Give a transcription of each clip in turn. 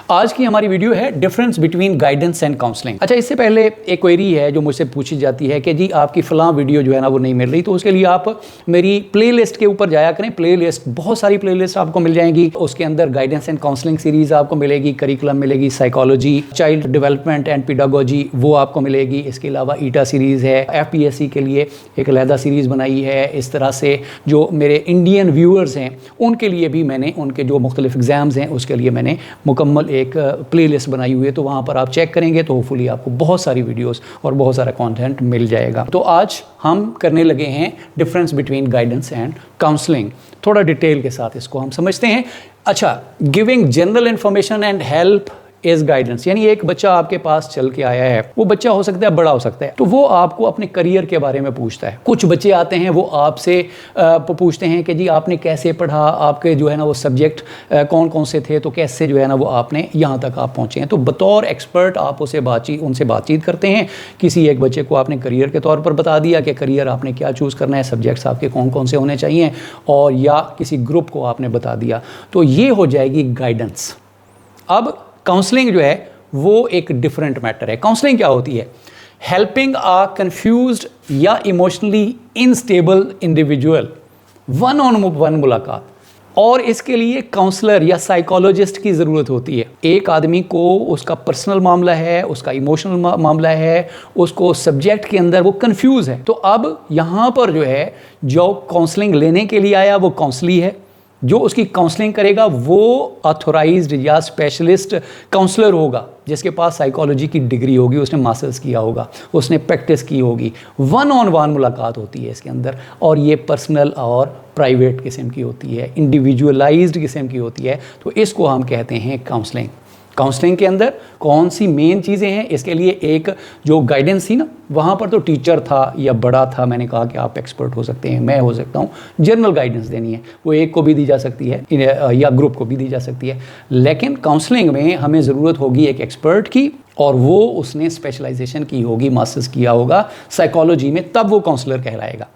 आज की हमारी वीडियो है difference between guidance and counselling. अच्छा, इससे पहले एक क्वेरी है जो मुझसे पूछी जाती है कि जी आपकी फलां वीडियो जो है ना वो नहीं मिल रही, तो उसके लिए आप मेरी प्लेलिस्ट के ऊपर जाया करें। प्लेलिस्ट, बहुत सारी प्लेलिस्ट आपको मिल जाएंगी। उसके अंदर गाइडेंस एंड काउंसलिंग सीरीज आपको मिलेगी, करिकुलम मिलेगी, psychology, child development and pedagogy वो आपको मिलेगी। इसके अलावा ईटा सीरीज है, FPSC के लिए एक अलहदा सीरीज बनाई है। इस तरह से जो मेरे इंडियन व्यूअर्स हैं उनके लिए भी मैंने उनके जो मुख्तलिफ एग्जाम्स हैं उसके लिए मैंने मुकम्मल एक प्लेलिस्ट बनाई हुई है। तो वहाँ पर आप चेक करेंगे तो होपफुली आपको बहुत सारी वीडियोस और बहुत सारा कंटेंट मिल जाएगा। तो आज हम करने लगे हैं difference between guidance and counselling. थोड़ा डिटेल के साथ इसको हम समझते हैं। अच्छा, giving general information and help is guidance, यानी एक बच्चा आपके पास चल के आया है, वो बच्चा हो सकता है बड़ा हो सकता है, तो वो आपको अपने करियर के बारे में पूछता है। कुछ बच्चे आते हैं वो आपसे पूछते हैं कि जी आपने कैसे पढ़ा, आपके जो है ना वो सब्जेक्ट कौन कौन से थे, तो कैसे जो है ना वो आपने यहाँ तक आप पहुँचे हैं। तो बतौर एक्सपर्ट आप उनसे बातचीत करते हैं। किसी एक बच्चे को आपने करियर के तौर पर बता दिया कि करियर आपने क्या चूज़ करना है, सब्जेक्ट्स आपके कौन कौन से होने चाहिए, और या किसी ग्रुप को आपने बता दिया, तो ये हो जाएगी गाइडेंस। अब काउंसलिंग जो है वो एक डिफरेंट मैटर है। काउंसलिंग क्या होती है? हेल्पिंग अ कंफ्यूज्ड या emotionally instable individual, one on one मुलाकात, और इसके लिए काउंसलर या साइकोलॉजिस्ट की ज़रूरत होती है। एक आदमी को उसका पर्सनल मामला है, उसका इमोशनल मामला है, उसको सब्जेक्ट के अंदर वो कंफ्यूज है। तो अब यहाँ पर जो है जो काउंसलिंग लेने के लिए आया वो काउंसली है, जो उसकी काउंसलिंग करेगा वो ऑथोराइज्ड या स्पेशलिस्ट काउंसलर होगा जिसके पास साइकोलॉजी की डिग्री होगी, उसने मास्टर्स किया होगा, उसने प्रैक्टिस की होगी। वन ऑन वन मुलाकात होती है इसके अंदर, और ये पर्सनल और प्राइवेट किस्म की होती है, इंडिविजुअलाइज्ड किस्म की होती है। तो इसको हम कहते हैं काउंसलिंग। काउंसलिंग के अंदर कौन सी मेन चीज़ें हैं? इसके लिए एक जो गाइडेंस थी ना, वहाँ पर तो टीचर था या बड़ा था, मैंने कहा कि आप एक्सपर्ट हो सकते हैं, मैं हो सकता हूँ। जनरल गाइडेंस देनी है वो एक को भी दी जा सकती है या ग्रुप को भी दी जा सकती है। लेकिन काउंसलिंग में हमें ज़रूरत होगी एक एक्सपर्ट की, और वो उसने स्पेशलाइजेशन की होगी, मास्टर्स किया होगा साइकोलॉजी में, तब वो काउंसलर कहलाएगा।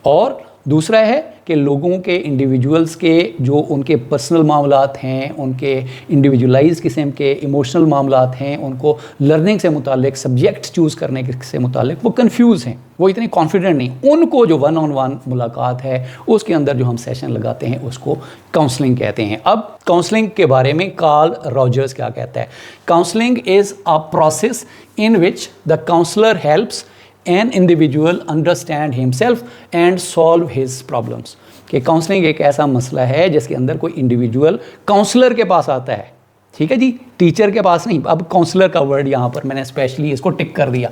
और दूसरा है कि लोगों के, इंडिविजुअल्स के जो उनके पर्सनल मामलात हैं, उनके इंडिविजुअलाइज किस्म के इमोशनल मामलात हैं, उनको लर्निंग से मुतालिक, सब्जेक्ट चूज़ करने से मुतालिक वो कंफ्यूज हैं, वो इतने कॉन्फिडेंट नहीं, उनको जो वन ऑन वन मुलाकात है उसके अंदर जो हम सेशन लगाते हैं उसको काउंसलिंग कहते हैं। अब काउंसलिंग के बारे में कार्ल रॉजर्स क्या कहता है? Counselling is a process in which the counsellor helps an individual understand himself and solve his problems। कि काउंसलिंग एक ऐसा मसला है जिसके अंदर कोई इंडिविजुअल काउंसलर के पास आता है, ठीक है जी, टीचर के पास नहीं। अब काउंसलर का वर्ड यहाँ पर मैंने स्पेशली इसको टिक कर दिया।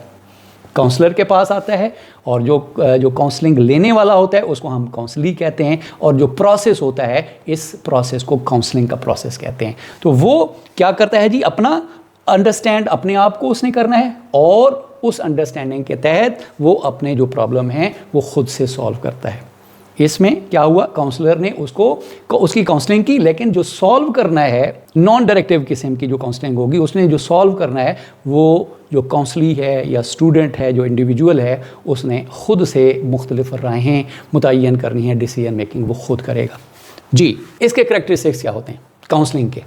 काउंसलर के पास आता है, और जो काउंसलिंग लेने वाला होता है उसको हम काउंसली कहते हैं, और जो प्रोसेस होता है इस प्रोसेस को काउंसलिंग का प्रोसेस कहते हैं। तो वो क्या करता है जी, अपना अंडरस्टैंड अपने आप को उसने करना है, और उस अंडरस्टैंडिंग के तहत वो अपने जो प्रॉब्लम है वो खुद से सॉल्व करता है। इसमें क्या हुआ, काउंसलर ने उसकी काउंसलिंग की, लेकिन जो सॉल्व करना है नॉन डायरेक्टिव किस्म की जो काउंसलिंग होगी, उसने जो सॉल्व करना है वो जो काउंसली है या स्टूडेंट है, जो इंडिविजुअल है, उसने खुद से मुख्तलिफ राहें मुतय्यन करनी है, डिसीजन मेकिंग वो खुद करेगा जी। इसके करैक्टरिस्टिक्स क्या होते हैं काउंसलिंग के?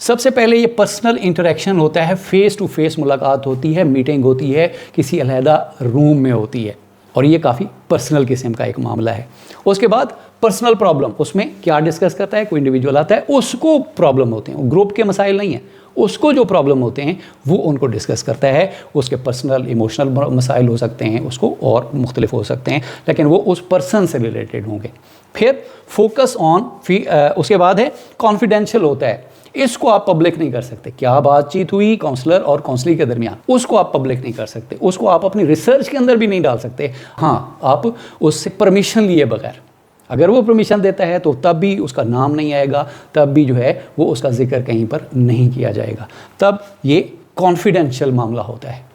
सबसे पहले ये पर्सनल इंटरेक्शन होता है, फेस टू फेस मुलाकात होती है, मीटिंग होती है, किसी अलहदा रूम में होती है, और ये काफ़ी पर्सनल किस्म का एक मामला है। उसके बाद पर्सनल प्रॉब्लम, उसमें क्या डिस्कस करता है, कोई इंडिविजुअल आता है, उसको प्रॉब्लम होते हैं, ग्रुप के मसाइल नहीं है, उसको जो प्रॉब्लम होते हैं वो उनको डिस्कस करता है। उसके पर्सनल इमोशनल मसाइल हो सकते हैं उसको, और मुख्तलिफ हो सकते हैं, लेकिन वो उस पर्सन से रिलेटेड होंगे। फिर फोकस ऑन, उसके बाद है कॉन्फिडेंशियल होता है, इसको आप पब्लिक नहीं कर सकते। क्या बातचीत हुई काउंसलर और काउंसली के दरमियान, उसको आप पब्लिक नहीं कर सकते, उसको आप अपनी रिसर्च के अंदर भी नहीं डाल सकते। हाँ, आप उससे परमिशन लिए बगैर, अगर वो परमिशन देता है तो तब भी उसका नाम नहीं आएगा, तब भी जो है वो उसका जिक्र कहीं पर नहीं किया जाएगा, तब ये कॉन्फिडेंशियल मामला होता है।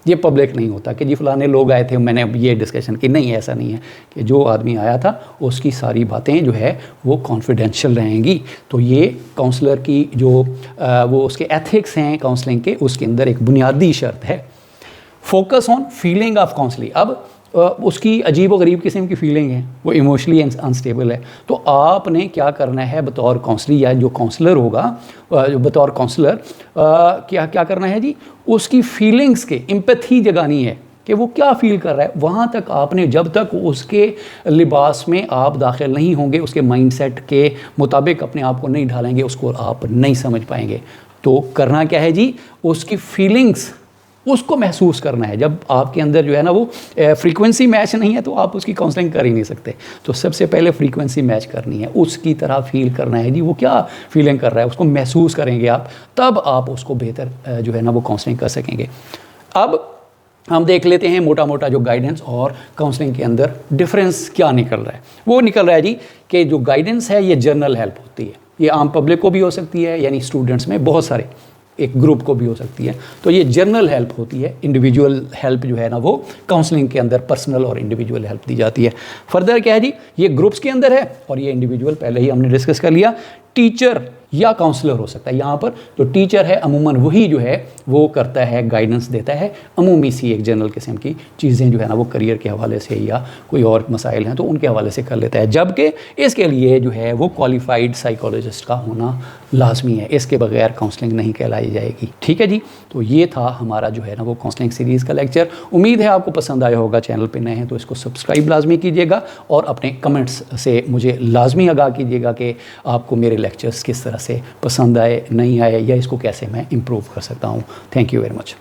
ये पब्लिक नहीं होता कि जी फलाने लोग आए थे, मैंने ये डिस्कशन की, नहीं, ऐसा नहीं है कि जो आदमी आया था उसकी सारी बातें जो है वो कॉन्फिडेंशियल रहेंगी। तो ये काउंसलर की जो वो उसके एथिक्स हैं काउंसलिंग के, उसके अंदर एक बुनियादी शर्त है। Focus on feeling of counselling. अब उसकी अजीब व गरीब किस्म की फीलिंग है, वो इमोशनली अनस्टेबल है, तो आपने क्या करना है बतौर काउंसलर या जो काउंसलर होगा बतौर काउंसलर क्या क्या करना है जी, उसकी फीलिंग्स के एम्पैथी जगानी है कि वो क्या फील कर रहा है। वहाँ तक आपने, जब तक उसके लिबास में आप दाखिल नहीं होंगे, उसके माइंडसेट के मुताबिक अपने आप को नहीं ढालेंगे, उसको आप नहीं समझ पाएंगे। तो करना क्या है जी, उसकी फीलिंग्स उसको महसूस करना है। जब आपके अंदर जो है ना वो फ्रीक्वेंसी मैच नहीं है तो आप उसकी काउंसलिंग कर ही नहीं सकते। तो सबसे पहले फ्रीक्वेंसी मैच करनी है, उसकी तरह फील करना है जी, वो क्या फीलिंग कर रहा है उसको महसूस करेंगे आप, तब आप उसको बेहतर जो है ना वो काउंसलिंग कर सकेंगे। अब हम देख लेते हैं मोटा मोटा जो गाइडेंस और काउंसलिंग के अंदर डिफरेंस क्या निकल रहा है। वो निकल रहा है जी कि जो गाइडेंस है ये जनरल हेल्प होती है, ये आम पब्लिक को भी हो सकती है, यानी स्टूडेंट्स में बहुत सारे एक ग्रुप को भी हो सकती है। तो ये जनरल हेल्प होती है। इंडिविजुअल हेल्प जो है ना वो काउंसलिंग के अंदर पर्सनल और इंडिविजुअल हेल्प दी जाती है। फर्दर क्या है जी, ये ग्रुप्स के अंदर है और ये इंडिविजुअल पहले ही हमने डिस्कस कर लिया। टीचर या काउंसलर हो सकता है। यहाँ पर जो टीचर है अमूमन वही जो है वो करता है, गाइडेंस देता है, अमूमी सी एक जनरल किस्म की चीज़ें जो है ना वो करियर के हवाले से या कोई और मसाइल हैं तो उनके हवाले से कर लेता है। जबकि इसके लिए जो है वो क्वालिफाइड साइकोलॉजिस्ट का होना लाजमी है, इसके बगैर काउंसलिंग नहीं कहलाई जाएगी। ठीक है जी, तो ये था हमारा जो है ना वो काउंसलिंग सीरीज़ का लेक्चर। उम्मीद है आपको पसंद आया होगा। चैनल पे नए हैं तो इसको सब्सक्राइब लाजमी कीजिएगा और अपने कमेंट्स से मुझे लाजमी आगाह कीजिएगा कि आपको मेरे लेक्चर्स किस तरह से पसंद आए, नहीं आए, या इसको कैसे मैं इम्प्रूव कर सकता हूँ। Thank you very much.